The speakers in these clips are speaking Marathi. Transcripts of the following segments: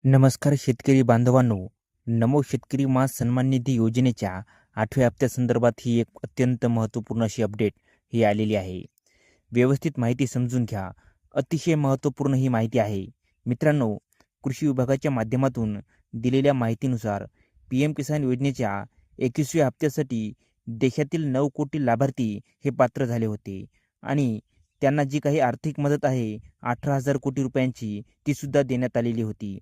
नमस्कार शेतकरी बांधवांनो. नमो शेतकरी मास सन्मान निधी योजनेच्या 8व्या हप्त्यासंदर्भात ही एक अत्यंत महत्त्वपूर्ण अशी अपडेट ही आलेली आहे. व्यवस्थित माहिती समजून घ्या. अतिशय महत्त्वपूर्ण ही माहिती आहे. मित्रांनो, कृषी विभागाच्या माध्यमातून दिलेल्या माहितीनुसार PM किसान योजनेच्या 21व्या हप्त्यासाठी देशातील 9 कोटी लाभार्थी हे पात्र झाले होते आणि त्यांना जी काही आर्थिक मदत आहे 18,000 कोटी रुपयांची ती सुद्धा देण्यात आलेली होती.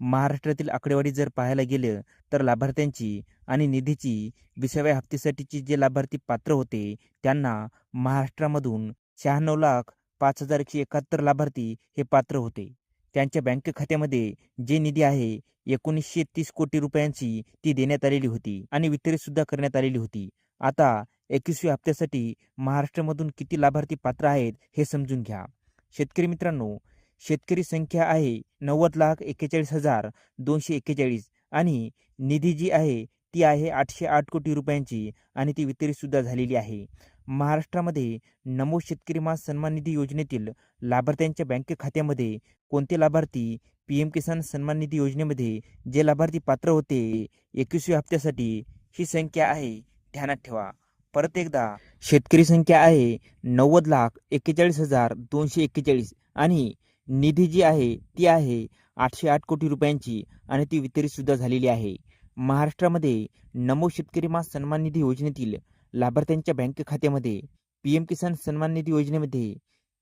महाराष्ट्रातील आकडेवारी जर पाहायला गेलं तर लाभार्थ्यांची आणि निधीची 20व्या हप्त्यासाठीचे जे लाभार्थी पात्र होते त्यांना महाराष्ट्रामधून 96,05,171 लाभार्थी हे पात्र होते. त्यांच्या बँक खात्यामध्ये जे निधी आहे 1930 कोटी रुपयांची ती देण्यात आलेली होती आणि वितरित सुद्धा करण्यात आलेली होती. आता 21व्या हप्त्यासाठी महाराष्ट्रामधून किती लाभार्थी पात्र आहेत हे समजून घ्या. शेतकरी मित्रांनो, शेतकरी संख्या आहे 90,41,241 आणि निधी जी आहे ती आहे 808 कोटी रुपयांची आणि ती वितरित सुद्धा झालेली आहे. महाराष्ट्रामध्ये नमो शेतकरी मास सन्मान निधी योजनेतील लाभार्थ्यांच्या बँक खात्यामध्ये कोणते लाभार्थी PM किसान सन्मान निधी योजनेमध्ये जे लाभार्थी पात्र होते 21व्या हप्त्यासाठी ही संख्या आहे, ध्यानात ठेवा. परत एकदा, शेतकरी संख्या आहे 90,41,241 आणि निधी जी आहे ती आहे 808 कोटी रुपयांची आणि ती वितरित सुद्धा झालेली आहे. महाराष्ट्रामध्ये नमो शेतकरी मास सन्मान निधी योजनेतील लाभार्थ्यांच्या बँक खात्यामध्ये PM किसान सन्मान निधी योजनेमध्ये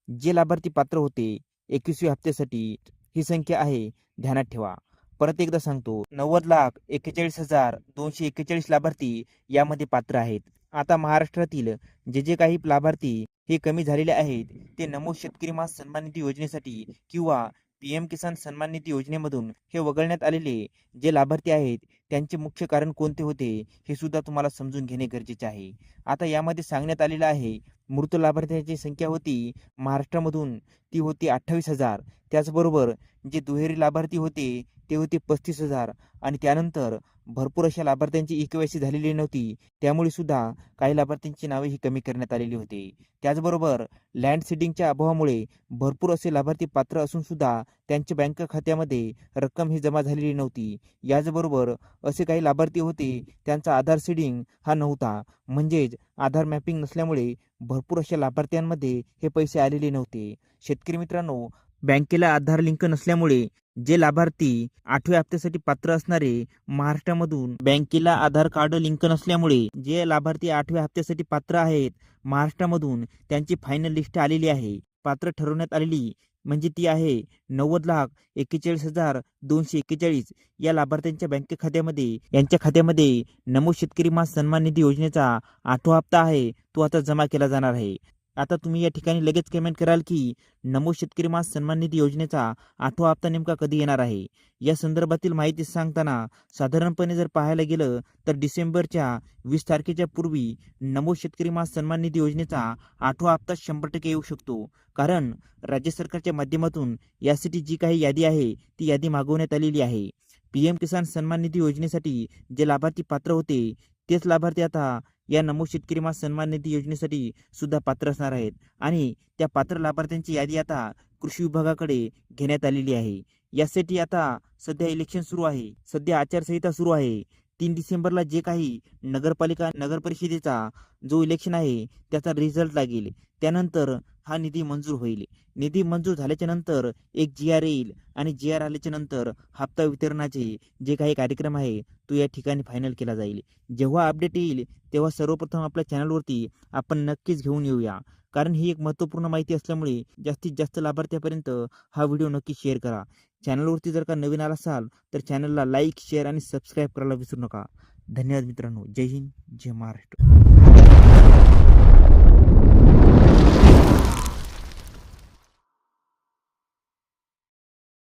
जे लाभार्थी पात्र होते 21व्या हप्त्यासाठी ही संख्या आहे, ध्यानात ठेवा. परत एकदा सांगतो, 90,41,241 लाभार्थी यामध्ये पात्र आहेत. आता महाराष्ट्रातील जे काही लाभार्थी हे कमी झालेले आहेत ते नमो शेतकरी मास सन्मान निधी योजनेसाठी किंवा PM किसान सन्मान निधी योजनेमधून हे वगळण्यात आलेले जे लाभार्थी आहेत त्यांचे मुख्य कारण कोणते होते हे सुद्धा तुम्हाला समजून घेणे गरजेचे आहे. आता यामध्ये सांगण्यात आलेलं आहे, मृत लाभार्थ्यांची संख्या होती महाराष्ट्रामधून ती होती 28,000. त्याचबरोबर जे दुहेरी लाभार्थी होते ते होते 35,000 आणि त्यानंतर भरपूर अशा लाभार्थ्यांची EKYC झालेली नव्हती, त्यामुळे सुद्धा काही लाभार्थ्यांची नावे ही कमी करण्यात आलेली होती. त्याचबरोबर लँड सीडिंगच्या अभावामुळे भरपूर असे लाभार्थी पात्र असून सुद्धा त्यांच्या बँक खात्यामध्ये रक्कम ही जमा झालेली नव्हती. याचबरोबर असे काही लाभार्थी होते त्यांचा आधार सीडिंग हा नव्हता, म्हणजेच आधार मॅपिंग नसल्यामुळे भरपूर अशा लाभार्थ्यांमध्ये हे पैसे आलेले नव्हते. शेतकरी मित्रांनो, बँकेला आधार लिंक नसल्यामुळे जे लाभार्थी 8व्या हप्त्यासाठी पात्र असणारे महाराष्ट्रामधून बँकेला आधार कार्ड लिंक नसल्यामुळे जे लाभार्थी 8व्या हप्त्यासाठी पात्र आहेत महाराष्ट्रामधून त्यांची फायनल लिस्ट आलेली आहे, पात्र ठरवण्यात आलेली, म्हणजे ती आहे 90,41,241 या लाभार्थ्यांच्या बँक खात्यामध्ये यांच्या खात्यामध्ये नमो शेतकरी मास सन्मान निधी योजनेचा 8वा हप्ता आहे तो आता जमा केला जाणार आहे. आता तुम्ही या ठिकाणी लगेच कमेंट कराल की नमो शेतकरी मास सन्मान निधी योजनेचा 8वा हप्ता नेमका कधी येणार आहे. या संदर्भातील माहिती सांगताना साधारणपणे जर पाहायला गेलं तर डिसेंबरच्या 20 तारखेच्या पूर्वी नमो शेतकरी मास सन्मान निधी योजनेचा 8वा हप्ता 100% येऊ शकतो. कारण राज्य सरकारच्या माध्यमातून यासाठी जी काही यादी आहे ती यादी मागवण्यात आलेली आहे. PM किसान सन्मान निधी योजनेसाठी जे लाभार्थी पात्र होते तेच लाभार्थी आता या नमो शेतकरी मास सन्मान निधी योजनेसाठी सुद्धा पात्र असणार आहेत आणि त्या पात्र लाभार्थ्यांची यादी आता कृषी विभागाकडे घेण्यात आलेली आहे. यासाठी आता सध्या इलेक्शन सुरू आहे, सध्या आचारसंहिता सुरू आहे. 3 डिसेंबरला जे काही नगरपालिका नगरपरिषदेचा जो इलेक्शन आहे त्याचा रिझल्ट लागेल, त्यानंतर हा निधी मंजूर होईल. निधी मंजूर झाल्याच्या नंतर एक GR येईल आणि GR आल्याच्या नंतर हप्ता वितरणाचे जे काही कार्यक्रम आहे तो या ठिकाणी फायनल केला जाईल. जेव्हा अपडेट येईल तेव्हा सर्वप्रथम आपल्या चॅनलवरती आपण नक्कीच घेऊन येऊया, कारण ही एक महत्त्वपूर्ण माहिती असल्यामुळे जास्तीत जास्त लाभार्थ्यापर्यंत हा व्हिडिओ नक्की शेअर करा. चॅनलवरती जर का नवीन आला असाल तर चॅनलला लाईक, शेअर आणि सबस्क्राईब करायला विसरू नका. धन्यवाद मित्रांनो. जय हिंद, जय महाराष्ट्र.